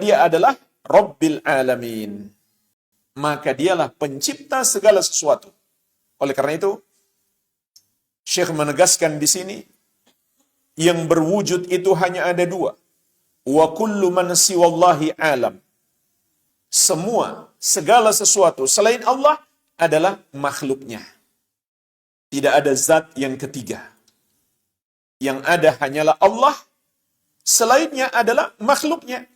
dia adalah Rabbil Alamin. Maka dialah pencipta segala sesuatu. Oleh karena itu, Syekh menegaskan di sini, yang berwujud itu hanya ada dua. Wa kullu man siwallahi alam. Semua, segala sesuatu selain Allah adalah makhluknya. Tidak ada zat yang ketiga. Yang ada hanyalah Allah, selainnya adalah makhluknya.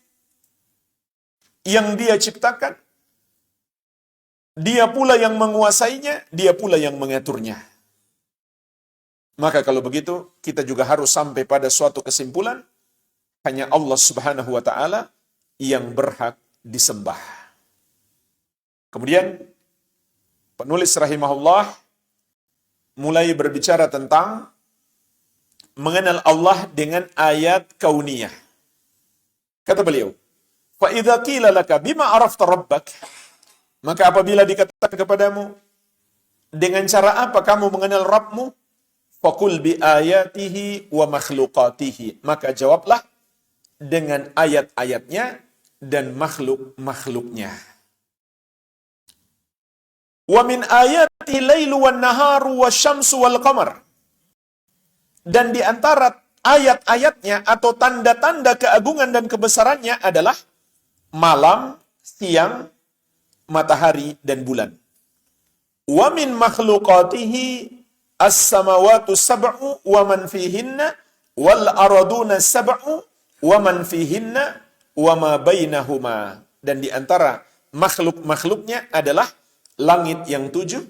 Yang dia ciptakan, dia pula yang menguasainya, dia pula yang mengaturnya. Maka kalau begitu, kita juga harus sampai pada suatu kesimpulan, hanya Allah Subhanahu wa ta'ala yang berhak disembah. Kemudian, penulis rahimahullah mulai berbicara tentang mengenal Allah dengan ayat kauniyah. Kata beliau, فَإِذَا قِيلَ لَكَ بِمَا عَرَفْتَ رَبَّكَ. Maka apabila dikatakan kepadamu, dengan cara apa kamu mengenal Rabbmu? Faqul bi ayatihi wa makhluqatihi. Maka jawablah dengan ayat-ayatnya dan makhluk-makhluknya. Wa min ayatihi lailu wan naharu wasyamsu wal qamar. Dan di antara ayat-ayatnya atau tanda-tanda keagungan dan kebesarannya adalah malam, siang, matahari dan bulan. Wa min makhluqatihi as-samawatu sab'u wa man fihinna wal araduna sab'u wa man fihinna wa ma bainahuma. Dan di antara makhluk-makhluknya adalah langit yang 7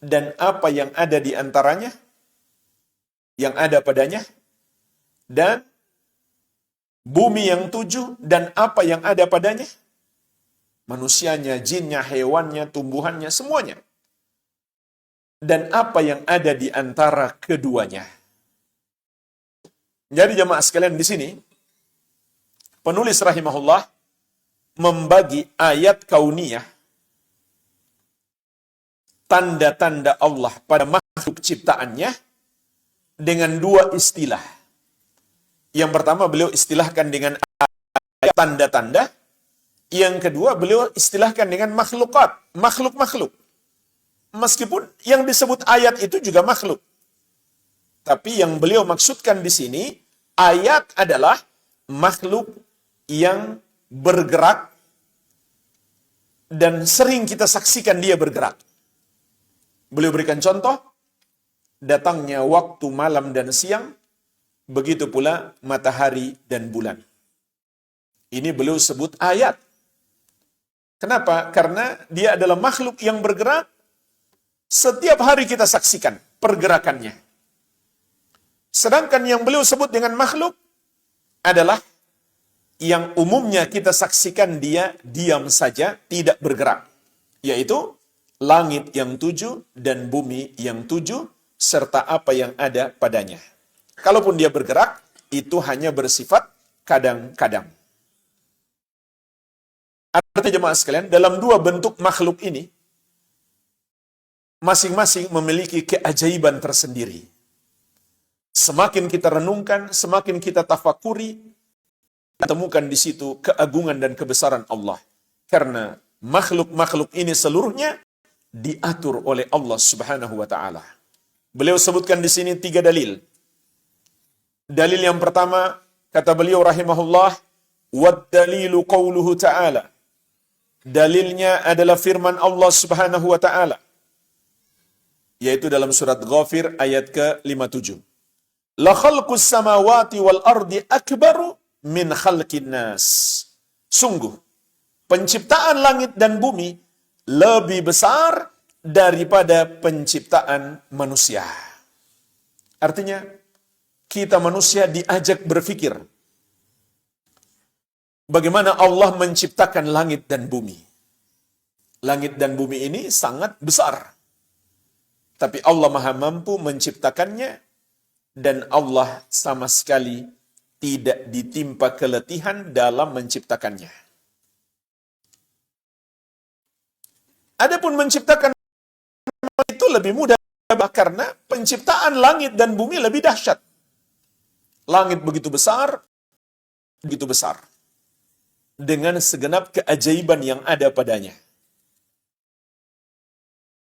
dan apa yang ada di antaranya, yang ada padanya, dan bumi yang 7 dan apa yang ada padanya, manusianya, jinnya, hewannya, tumbuhannya, semuanya. Dan apa yang ada di antara keduanya. Jadi jemaah sekalian di sini, penulis rahimahullah membagi ayat kauniyah, tanda-tanda Allah pada makhluk ciptaannya, dengan dua istilah. Yang pertama beliau istilahkan dengan ayat tanda-tanda. Yang kedua, beliau istilahkan dengan makhlukat, makhluk-makhluk. Meskipun yang disebut ayat itu juga makhluk. Tapi yang beliau maksudkan di sini, ayat adalah makhluk yang bergerak dan sering kita saksikan dia bergerak. Beliau berikan contoh, datangnya waktu malam dan siang, begitu pula matahari dan bulan. Ini beliau sebut ayat. Kenapa? Karena dia adalah makhluk yang bergerak, setiap hari kita saksikan pergerakannya. Sedangkan yang beliau sebut dengan makhluk adalah yang umumnya kita saksikan dia diam saja, tidak bergerak. Yaitu langit yang 7 dan bumi yang 7, serta apa yang ada padanya. Kalaupun dia bergerak, itu hanya bersifat kadang-kadang. Artinya jemaah sekalian, dalam dua bentuk makhluk ini, masing-masing memiliki keajaiban tersendiri. Semakin kita renungkan, semakin kita tafakuri, kita temukan di situ keagungan dan kebesaran Allah. Karena makhluk-makhluk ini seluruhnya diatur oleh Allah Subhanahu wa ta'ala. Beliau sebutkan di sini 3 dalil. Dalil yang pertama, kata beliau rahimahullah, wad dalilu qauluhu ta'ala. Dalilnya adalah firman Allah Subhanahu wa ta'ala, yaitu dalam surat Ghafir ayat ke-57. La khalqus samawati wal ardi akbaru min khalqin nas. Sungguh, penciptaan langit dan bumi lebih besar daripada penciptaan manusia. Artinya, kita manusia diajak berpikir bagaimana Allah menciptakan langit dan bumi. Langit dan bumi ini sangat besar. Tapi Allah Maha mampu menciptakannya, dan Allah sama sekali tidak ditimpa keletihan dalam menciptakannya. Adapun menciptakan itu lebih mudah karena penciptaan langit dan bumi lebih dahsyat. Langit begitu besar, begitu besar. dengan segenap keajaiban yang ada padanya.